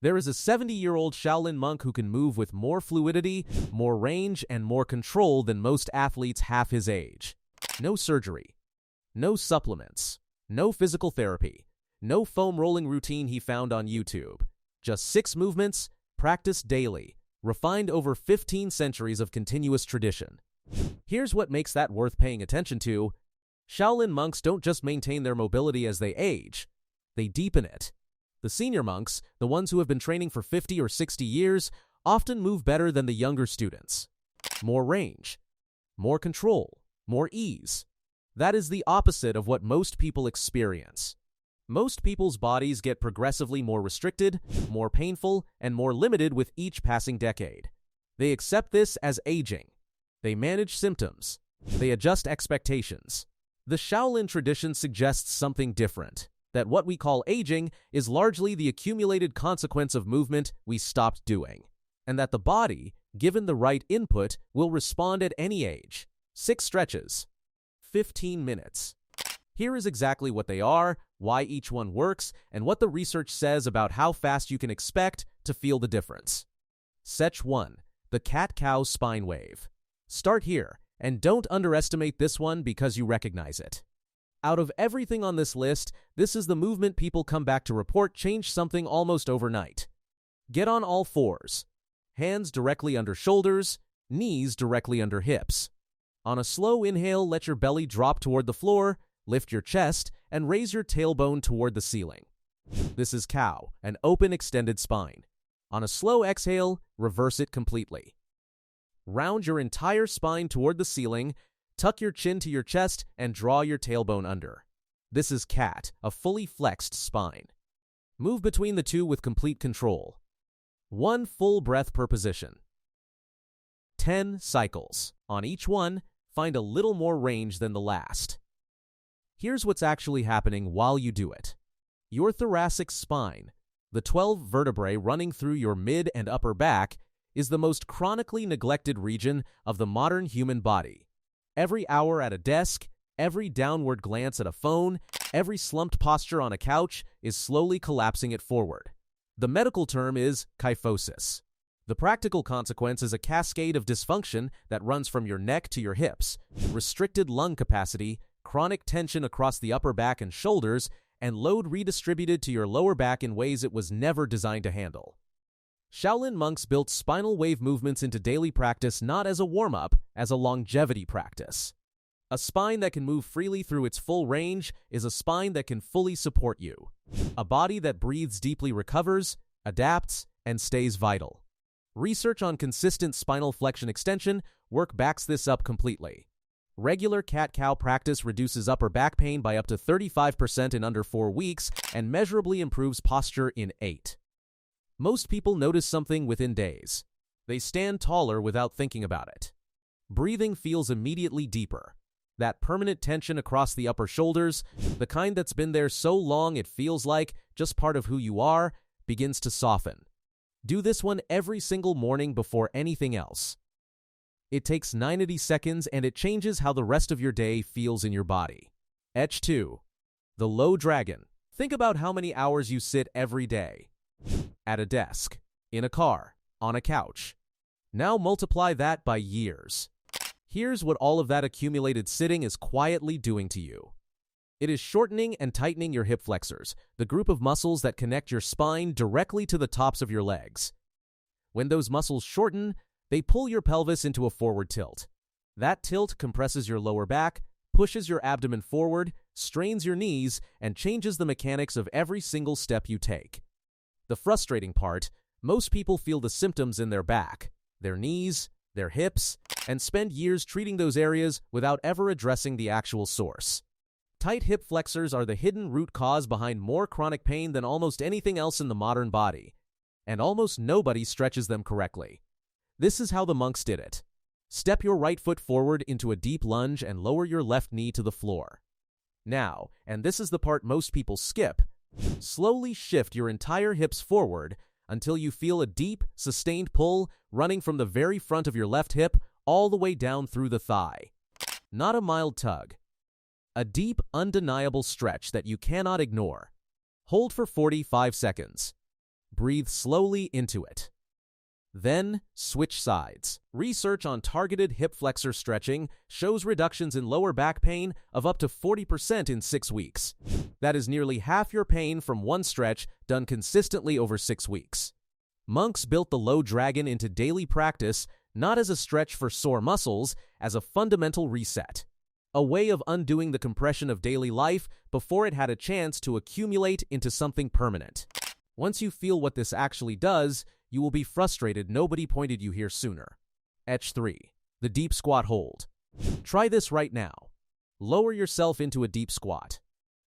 There is a 70-year-old Shaolin monk who can move with more fluidity, more range, and more control than most athletes half his age. No surgery, no supplements, no physical therapy, no foam rolling routine he found on YouTube. Just 6 movements, practiced daily, refined over 15 centuries of continuous tradition. Here's what makes that worth paying attention to. Shaolin monks don't just maintain their mobility as they age, they deepen it. The senior monks, the ones who have been training for 50 or 60 years, often move better than the younger students. More range, more control, more ease. That is the opposite of what most people experience. Most people's bodies get progressively more restricted, more painful, and more limited with each passing decade. They accept this as aging. They manage symptoms. They adjust expectations. The Shaolin tradition suggests something different, that what we call aging is largely the accumulated consequence of movement we stopped doing, and that the body, given the right input, will respond at any age. 6 stretches, 15 minutes. Here is exactly what they are, why each one works, and what the research says about how fast you can expect to feel the difference. Set 1. The cat-cow spine wave. Start here, and don't underestimate this one because you recognize it. Out of everything on this list, this is the movement people come back to report changed something almost overnight. Get on all fours. Hands directly under shoulders, knees directly under hips. On a slow inhale, let your belly drop toward the floor, lift your chest, and raise your tailbone toward the ceiling. This is cow, an open extended spine. On a slow exhale, reverse it completely. Round your entire spine toward the ceiling, tuck your chin to your chest, and draw your tailbone under. This is cat, a fully flexed spine. Move between the two with complete control. 1 full breath per position. 10 cycles. On each one, find a little more range than the last. Here's what's actually happening while you do it. Your thoracic spine, the 12 vertebrae running through your mid and upper back, is the most chronically neglected region of the modern human body. Every hour at a desk, every downward glance at a phone, every slumped posture on a couch is slowly collapsing it forward. The medical term is kyphosis. The practical consequence is a cascade of dysfunction that runs from your neck to your hips, restricted lung capacity, chronic tension across the upper back and shoulders, and load redistributed to your lower back in ways it was never designed to handle. Shaolin monks built spinal wave movements into daily practice not as a warm-up, as a longevity practice. A spine that can move freely through its full range is a spine that can fully support you. A body that breathes deeply recovers, adapts, and stays vital. Research on consistent spinal flexion extension work backs this up completely. Regular cat-cow practice reduces upper back pain by up to 35% in under 4 weeks and measurably improves posture in 8. Most people notice something within days. They stand taller without thinking about it. Breathing feels immediately deeper. That permanent tension across the upper shoulders, the kind that's been there so long it feels like just part of who you are, begins to soften. Do this one every single morning before anything else. It takes 90 seconds and it changes how the rest of your day feels in your body. Etch 2. The low dragon. Think about how many hours you sit every day. At a desk, in a car, on a couch. Now multiply that by years. Here's what all of that accumulated sitting is quietly doing to you. It is shortening and tightening your hip flexors, the group of muscles that connect your spine directly to the tops of your legs. When those muscles shorten, they pull your pelvis into a forward tilt. That tilt compresses your lower back, pushes your abdomen forward, strains your knees, and changes the mechanics of every single step you take. The frustrating part, most people feel the symptoms in their back, their knees, their hips, and spend years treating those areas without ever addressing the actual source. Tight hip flexors are the hidden root cause behind more chronic pain than almost anything else in the modern body, and almost nobody stretches them correctly. This is how the monks did it. Step your right foot forward into a deep lunge and lower your left knee to the floor. Now, and this is the part most people skip, slowly shift your entire hips forward until you feel a deep, sustained pull running from the very front of your left hip all the way down through the thigh. Not a mild tug. A deep, undeniable stretch that you cannot ignore. Hold for 45 seconds. Breathe slowly into it. Then, switch sides. Research on targeted hip flexor stretching shows reductions in lower back pain of up to 40% in 6 weeks. That is nearly half your pain from one stretch done consistently over 6 weeks. Monks built the low dragon into daily practice not as a stretch for sore muscles, as a fundamental reset. A way of undoing the compression of daily life before it had a chance to accumulate into something permanent. Once you feel what this actually does, you will be frustrated nobody pointed you here sooner. Etch 3. The deep squat hold. Try this right now. Lower yourself into a deep squat.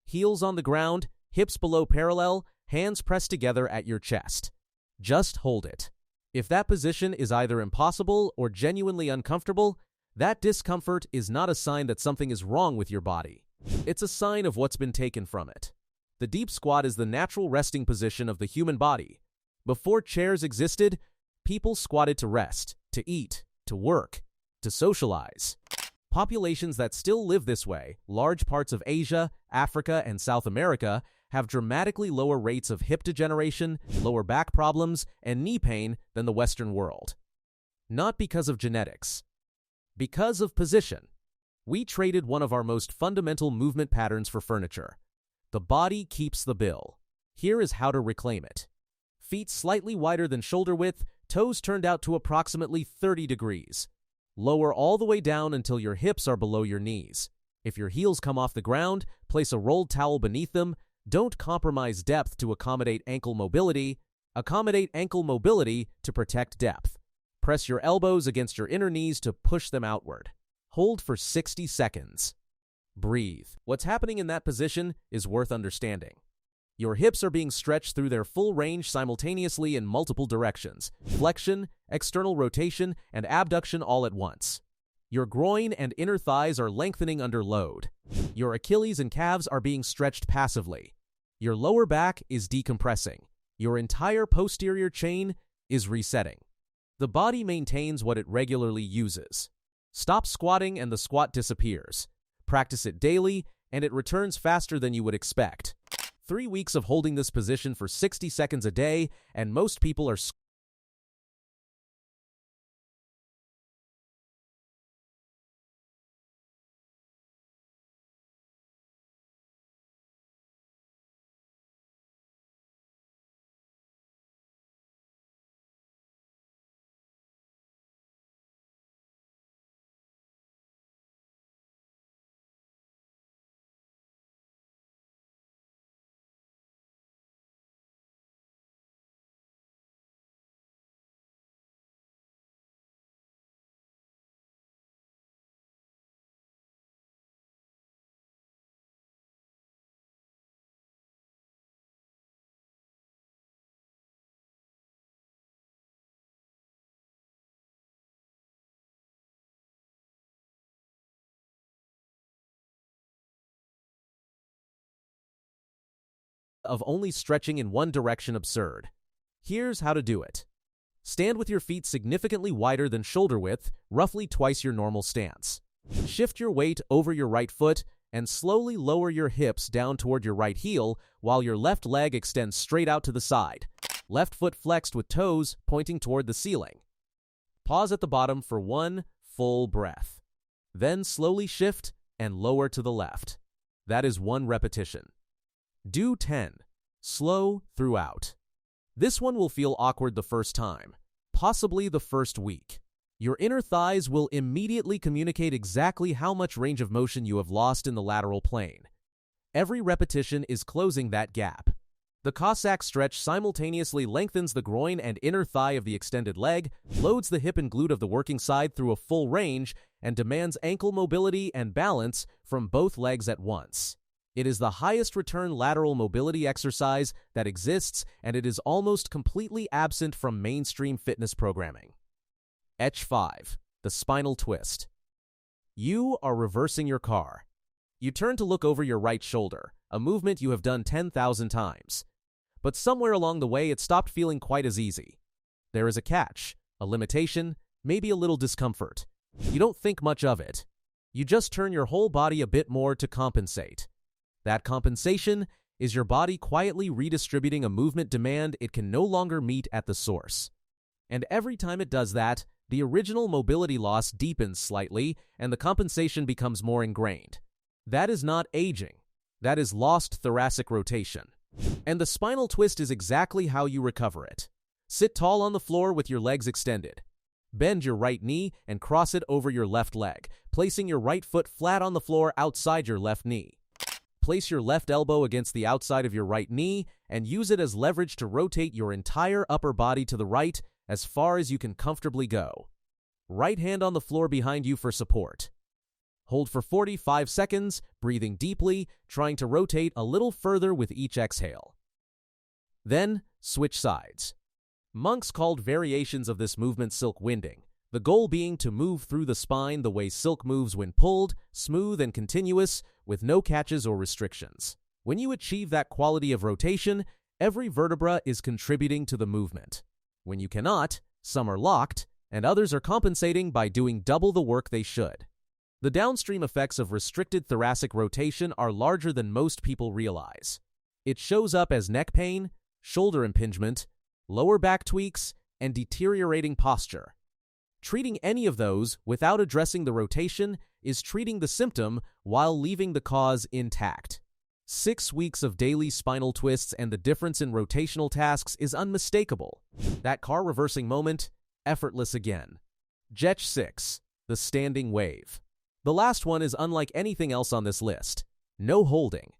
Heels on the ground, hips below parallel, hands pressed together at your chest. Just hold it. If that position is either impossible or genuinely uncomfortable, that discomfort is not a sign that something is wrong with your body. It's a sign of what's been taken from it. The deep squat is the natural resting position of the human body. Before chairs existed, people squatted to rest, to eat, to work, to socialize. Populations that still live this way, large parts of Asia, Africa, and South America, have dramatically lower rates of hip degeneration, lower back problems, and knee pain than the Western world. Not because of genetics. Because of position. We traded one of our most fundamental movement patterns for furniture. The body keeps the bill. Here is how to reclaim it. Feet slightly wider than shoulder width, toes turned out to approximately 30 degrees. Lower all the way down until your hips are below your knees. If your heels come off the ground, place a rolled towel beneath them. Don't compromise depth to accommodate ankle mobility. Accommodate ankle mobility to protect depth. Press your elbows against your inner knees to push them outward. Hold for 60 seconds. Breathe. What's happening in that position is worth understanding. Your hips are being stretched through their full range simultaneously in multiple directions: flexion, external rotation, and abduction all at once. Your groin and inner thighs are lengthening under load. Your Achilles and calves are being stretched passively. Your lower back is decompressing. Your entire posterior chain is resetting. The body maintains what it regularly uses. Stop squatting and the squat disappears. Practice it daily, and it returns faster than you would expect. 3 weeks of holding this position for 60 seconds a day, and most people are of only stretching in one direction absurd. Here's how to do it. Stand with your feet significantly wider than shoulder width, roughly twice your normal stance. Shift your weight over your right foot and slowly lower your hips down toward your right heel while your left leg extends straight out to the side. Left foot flexed with toes pointing toward the ceiling. Pause at the bottom for 1 full breath. Then slowly shift and lower to the left. That is 1 repetition. Do 10. Slow throughout. This one will feel awkward the first time, possibly the first week. Your inner thighs will immediately communicate exactly how much range of motion you have lost in the lateral plane. Every repetition is closing that gap. The cossack stretch simultaneously lengthens the groin and inner thigh of the extended leg, loads the hip and glute of the working side through a full range, and demands ankle mobility and balance from both legs at once. It is the highest return lateral mobility exercise that exists, and it is almost completely absent from mainstream fitness programming. Etch 5. The spinal twist. You are reversing your car. You turn to look over your right shoulder, a movement you have done 10,000 times. But somewhere along the way, it stopped feeling quite as easy. There is a catch, a limitation, maybe a little discomfort. You don't think much of it. You just turn your whole body a bit more to compensate. That compensation is your body quietly redistributing a movement demand it can no longer meet at the source. And every time it does that, the original mobility loss deepens slightly and the compensation becomes more ingrained. That is not aging. That is lost thoracic rotation. And the spinal twist is exactly how you recover it. Sit tall on the floor with your legs extended. Bend your right knee and cross it over your left leg, placing your right foot flat on the floor outside your left knee. Place your left elbow against the outside of your right knee and use it as leverage to rotate your entire upper body to the right as far as you can comfortably go. Right hand on the floor behind you for support. Hold for 45 seconds, breathing deeply, trying to rotate a little further with each exhale. Then, switch sides. Monks called variations of this movement silk winding, the goal being to move through the spine the way silk moves when pulled, smooth and continuous, with no catches or restrictions. When you achieve that quality of rotation, every vertebra is contributing to the movement. When you cannot, some are locked, and others are compensating by doing double the work they should. The downstream effects of restricted thoracic rotation are larger than most people realize. It shows up as neck pain, shoulder impingement, lower back tweaks, and deteriorating posture. Treating any of those without addressing the rotation is treating the symptom while leaving the cause intact. 6 weeks of daily spinal twists and the difference in rotational tasks is unmistakable. That car reversing moment, effortless again. Jet 6, the standing wave. The last one is unlike anything else on this list. No holding,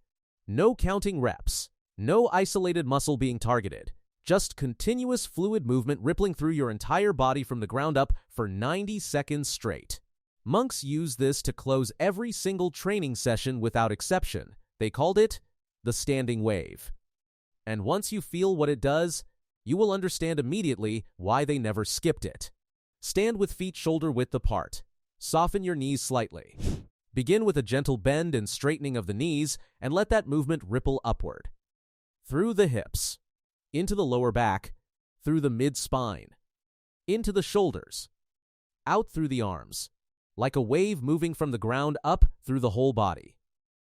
no counting reps, no isolated muscle being targeted, just continuous fluid movement rippling through your entire body from the ground up for 90 seconds straight. Monks use this to close every single training session without exception. They called it the standing wave. And once you feel what it does, you will understand immediately why they never skipped it. Stand with feet shoulder width apart. Soften your knees slightly. Begin with a gentle bend and straightening of the knees and let that movement ripple upward. Through the hips, into the lower back, through the mid-spine, into the shoulders, out through the arms, like a wave moving from the ground up through the whole body.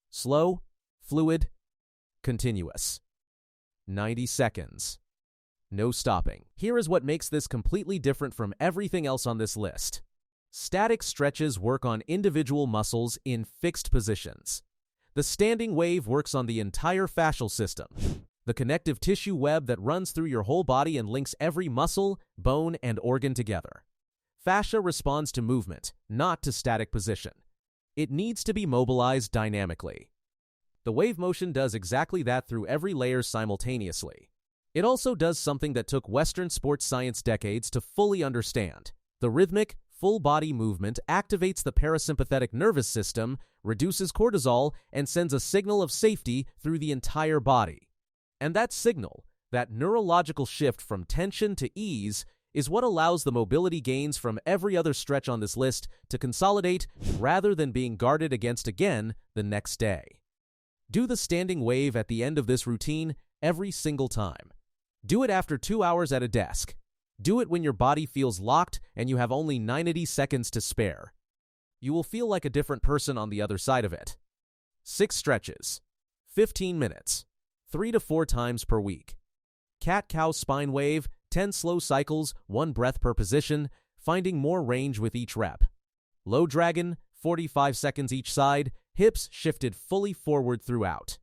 Slow, fluid, continuous. 90 seconds. No stopping. Here is what makes this completely different from everything else on this list. Static stretches work on individual muscles in fixed positions. The standing wave works on the entire fascial system, the connective tissue web that runs through your whole body and links every muscle, bone, and organ together. Fascia responds to movement, not to static position. It needs to be mobilized dynamically. The wave motion does exactly that through every layer simultaneously. It also does something that took Western sports science decades to fully understand. The rhythmic, full-body movement activates the parasympathetic nervous system, reduces cortisol, and sends a signal of safety through the entire body. And that signal, that neurological shift from tension to ease, is what allows the mobility gains from every other stretch on this list to consolidate rather than being guarded against again the next day. Do the standing wave at the end of this routine every single time. Do it after 2 hours at a desk. Do it when your body feels locked and you have only 90 seconds to spare. You will feel like a different person on the other side of it. 6 stretches, 15 minutes, 3 to 4 times per week. Cat-cow spine wave, 10 slow cycles, 1 breath per position, finding more range with each rep. Low dragon, 45 seconds each side, hips shifted fully forward throughout.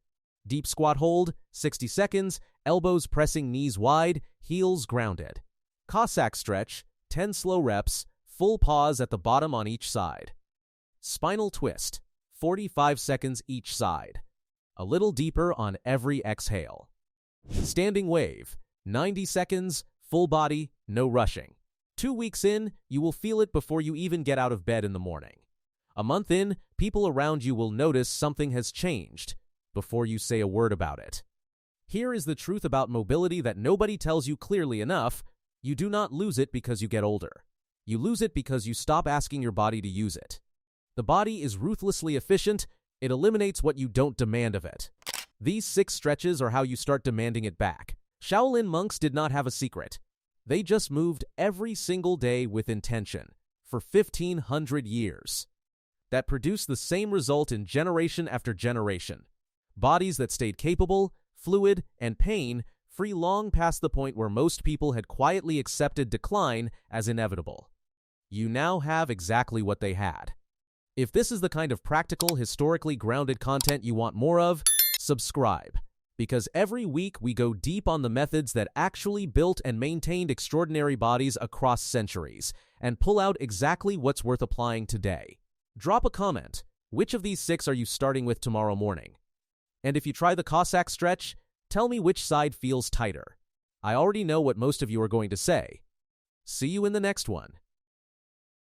Deep squat hold, 60 seconds, elbows pressing knees wide, heels grounded. Cossack stretch, 10 slow reps, full pause at the bottom on each side. Spinal twist, 45 seconds each side. A little deeper on every exhale. Standing wave, 90 seconds, full body, no rushing. 2 weeks in, you will feel it before you even get out of bed in the morning. A month in, people around you will notice something has changed before you say a word about it. Here is the truth about mobility that nobody tells you clearly enough. You do not lose it because you get older. You lose it because you stop asking your body to use it. The body is ruthlessly efficient. It eliminates what you don't demand of it. These 6 stretches are how you start demanding it back. Shaolin monks did not have a secret. They just moved every single day with intention for 1,500 years. That produced the same result in generation after generation. Bodies that stayed capable, fluid, and pain-free long past the point where most people had quietly accepted decline as inevitable. You now have exactly what they had. If this is the kind of practical, historically grounded content you want more of, subscribe. Because every week we go deep on the methods that actually built and maintained extraordinary bodies across centuries, and pull out exactly what's worth applying today. Drop a comment. Which of these 6 are you starting with tomorrow morning? And if you try the Cossack stretch, tell me which side feels tighter. I already know what most of you are going to say. See you in the next one.